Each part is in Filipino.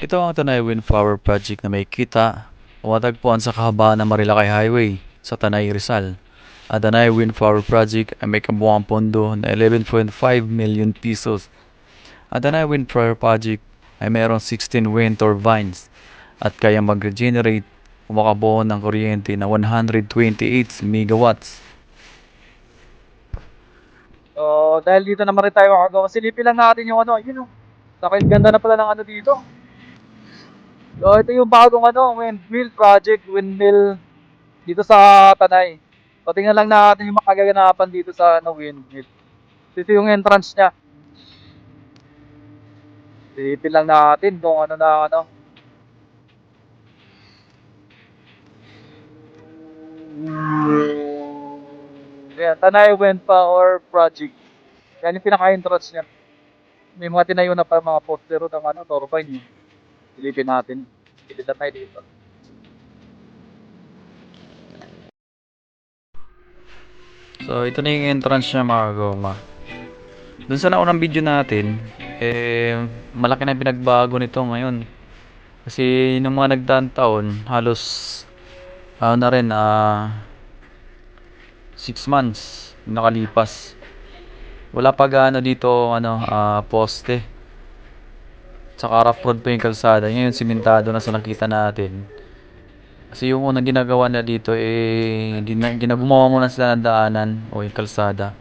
Ito ang Tanay Wind Power Project na may kita o matagpuan sa kahabaan ng Marilakay Highway sa Tanay, Rizal. Ang Tanay Wind Power Project ay may kabuuang pondo na 11.5 million pesos. Ang Tanay Wind Power Project ay mayroong 16 wind turbines at kayang mag-regenerate o makabuo ng kuryente na 128 megawatts. So, dahil dito naman rin tayo makagawa. Silipin lang natin yung ano, yun oh. Sakit ganda na pala ng ano dito. So, ito yung bagong ano, windmill project, windmill dito sa Tanay. So, tingnan lang natin yung makaganapan dito sa ano, windmill. Ito yung entrance niya. Silipin lang natin kung ano na ano. Ayan, Tanay Wind Power Project. Yan yung pinaka-entrance niya. May mga tinayo na pa mga postero ng ano, turbine. Silipin natin. Silipin na tayo dito. So ito na yung entrance niya mga goma. Dun sa naunang video natin, malaki na pinagbago nito ngayon. Kasi nung mga nagdaang taon, halos na rin, 6 months nakalipas. Wala pa gaano dito poste. Tsaka rough road pa yung kalsada. Ngayon simentado na sa nakita natin. Kasi yung unang ginagawa na dito gumawa muna sila ng daanan o yung kalsada.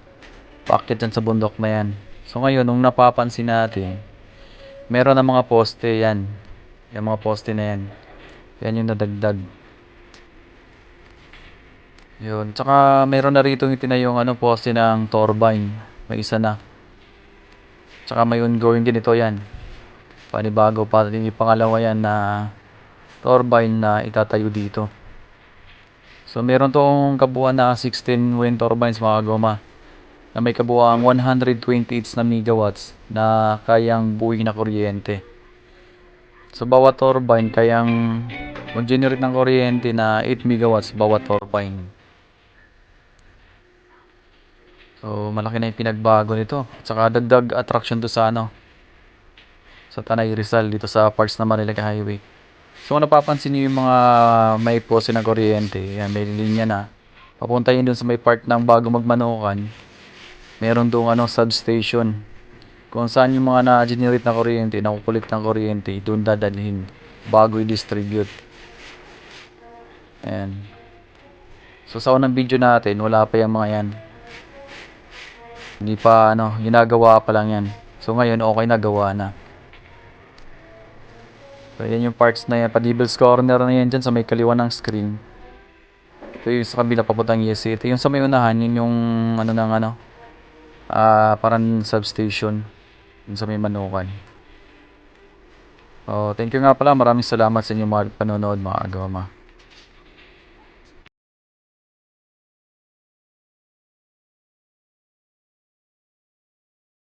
Paakyat dyan sa bundok na yan. So ngayon, nung napapansin natin, meron na mga poste yan. Yung mga poste na yan. Yan yung nadagdag. Yun. Tsaka meron na rito yung tinayong poste ng turbine. May isa na. Tsaka may ongoing din ito yan. Panibago pa yung pangalawa yan na turbine na itatayo dito. So meron tong kabuuan na 16 wind turbines mga goma. Na may kabuuang 128 na megawatts na kayang buuin na kuryente. So bawat turbine kayang mag-generate ng kuryente na 8 megawatts bawat turbine. So malaki na yung pinagbago nito. At saka dagdag attraction to sa sa Tanay Rizal dito sa parts na Marilaki Highway. So kung napapansin niyo yung mga may pose ng kuryente, yan may linya na. Papunta yun dun sa may part ng bago magmanukan. Meron doong substation. Kung saan yung mga na-generate na kuryente, nakukulit ng kuryente, doon dadalhin bago i-distribute. Ayan. So sa unang video natin, wala pa yung mga yan. Hindi pa ginagawa pa lang yan. So ngayon okay na, gawa na. So yan yung parts na yan, pa-Devil's Corner na yan dyan sa may kaliwa ng screen. Ito yung sa kabila papuntang ESC. Ito yung sa may unahan, yun yung parang substation. Yun sa may Manukan. Oh, thank you nga pala. Maraming salamat sa inyong mga panonood mga agama.